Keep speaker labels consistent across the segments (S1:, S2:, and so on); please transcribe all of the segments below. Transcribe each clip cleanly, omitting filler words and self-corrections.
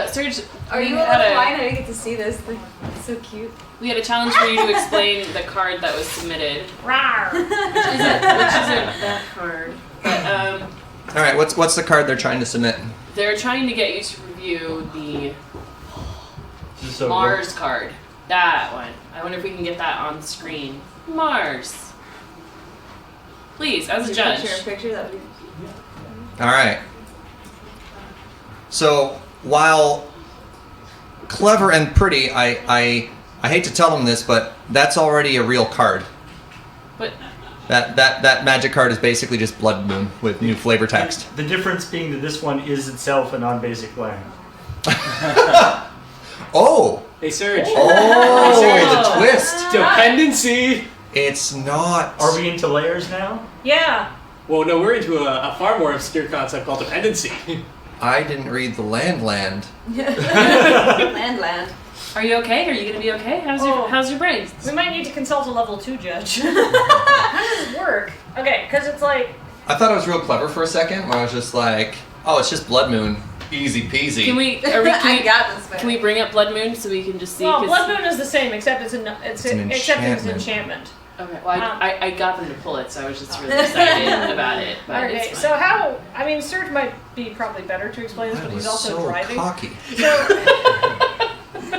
S1: Serge,
S2: Are you
S1: had
S2: a line? I didn't get to see this. It's so cute.
S1: We had a challenge for you to explain the card that was submitted.
S2: Rawr.
S1: Which isn't that card. But,
S3: all right, what's the card they're trying to submit?
S1: they're trying to get you to review the
S4: So
S1: Mars card. That one. I wonder if we can get that on screen. Mars. Please, as a judge.
S2: Picture that would be...
S3: All right. So while clever and pretty, I hate to tell them this, but that's already a real card.
S1: But
S3: That magic card is basically just Blood Moon with new flavor text.
S4: The difference being that this one is itself a non-basic land.
S3: Oh!
S5: Hey, Serge.
S3: Oh, the twist!
S5: Dependency!
S3: It's not.
S4: Are we into layers now?
S2: Yeah.
S5: Well, no, we're into a far more obscure concept called dependency.
S3: I didn't read the land.
S2: Land.
S1: are you okay? Are you gonna be okay? How's your brain?
S6: We might need to consult a level 2 judge. How does this work? Okay, because it's like...
S3: I thought it was real clever for a second, where I was just like, oh, it's just Blood Moon. Easy peasy.
S2: I got this.
S1: Can we bring up Blood Moon so we can just see?
S6: Well, Blood Moon is the same, except it's an
S3: enchantment.
S6: enchantment.
S1: Okay, well, I got them to pull it, so I was just really excited about it. But
S6: Okay,
S1: it's
S6: so
S1: fine.
S6: how... I mean, Serge might be probably better to explain this,
S3: That
S6: but he's
S3: was
S6: also
S3: so
S6: driving.
S3: cocky.
S6: So,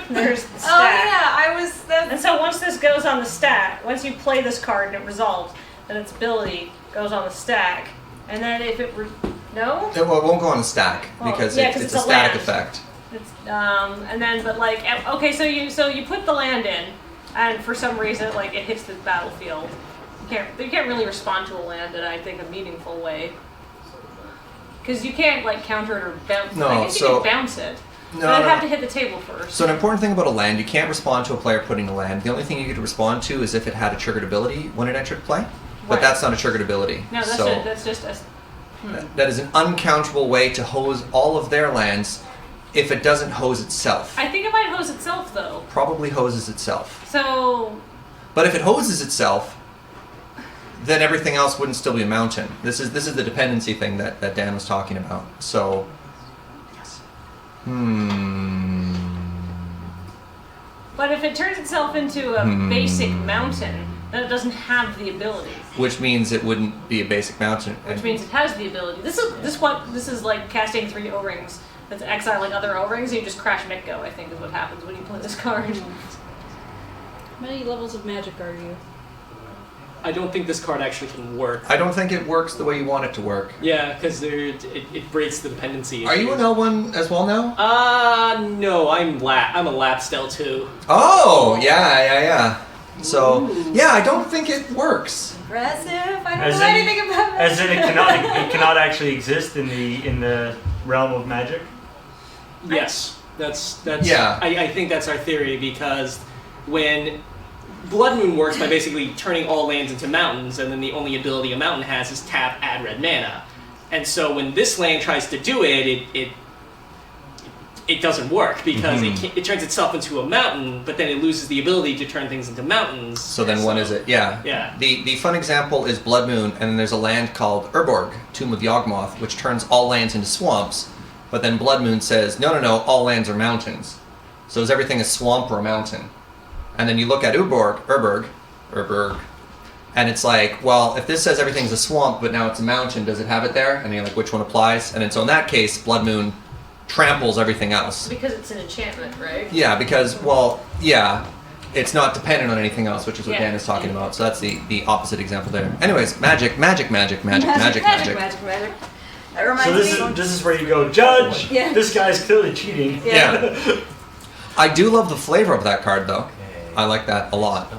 S6: there's the stack.
S2: Oh yeah, I was.
S6: And so once this goes on the stack, once you play this card and it resolves, then its ability goes on the stack. And then if it were... No?
S3: It won't go on a stack
S6: Well,
S3: because
S6: yeah,
S3: it's
S6: 'cause
S3: a
S6: it's a
S3: static
S6: land.
S3: effect.
S6: It's, and then, but like, okay, so you put the land in, and for some reason, like, it hits the battlefield. You can't really respond to a land in, I think, a meaningful way. Because you can't, like, counter it or bounce it.
S3: No,
S6: I guess you
S3: so-
S6: can bounce it.
S3: No,
S6: But I'd
S3: no,
S6: have
S3: no.
S6: to hit the table first.
S3: So an important thing about a land, you can't respond to a player putting a land. The only thing you could respond to is if it had a triggered ability when it entered play. But
S6: Right.
S3: that's not a triggered ability.
S6: No, that's,
S3: so
S6: that's just a...
S3: that is an uncountable way to hose all of their lands if it doesn't hose itself.
S6: I think it might hose itself, though.
S3: Probably hoses itself.
S6: So...
S3: But if it hoses itself, then everything else wouldn't still be a mountain. This is the dependency thing that Dan was talking about. So,
S6: But if it turns itself into a basic mountain, then it doesn't have the ability.
S3: which means it wouldn't be a basic mountain.
S6: Which means it has the ability. This is like casting 3 O-rings. That's exiling other O-rings, and you just crash Mitgo, I think is what happens when you play this card.
S7: How many levels of magic are you?
S5: I don't think this card actually can work.
S3: I don't think it works the way you want it to work.
S5: Yeah, because it breaks the dependency.
S3: Are you an L1 as well now?
S5: No, I'm a Lapstel too.
S3: Oh, yeah. So, yeah, I don't think it works.
S2: Impressive. I don't
S4: As
S2: know
S4: in-
S2: anything about it.
S4: As in, it cannot actually exist in the realm of magic.
S5: Yes, that's
S3: Yeah.
S5: I think that's our theory, because when Blood Moon works by basically turning all lands into mountains, and then the only ability a mountain has is tap, add red mana. And so when this land tries to do it doesn't work, because it turns itself into a mountain, but then it loses the ability to turn things into mountains.
S3: So then what is it? Yeah.
S5: Yeah.
S3: The fun example is Blood Moon, and then there's a land called Urborg, Tomb of Yawgmoth, which turns all lands into swamps. But then Blood Moon says, no, all lands are mountains. So is everything a swamp or a mountain? And then you look at Urborg, and it's like, well, if this says everything's a swamp, but now it's a mountain, does it have it there? And you're like, which one applies? And then so in that case, Blood Moon tramples everything else.
S6: Because it's an enchantment, right?
S3: Yeah, because, well, yeah, it's not dependent on anything else, which is what
S6: Yeah.
S3: Dan is talking about. So that's the opposite example there. Anyways, magic.
S2: Magic. That reminds
S4: So
S2: me.
S4: this is where you go, Judge.
S2: Yeah.
S4: This guy's clearly cheating.
S3: Yeah. I do love the flavor of that card, though. I like that a lot.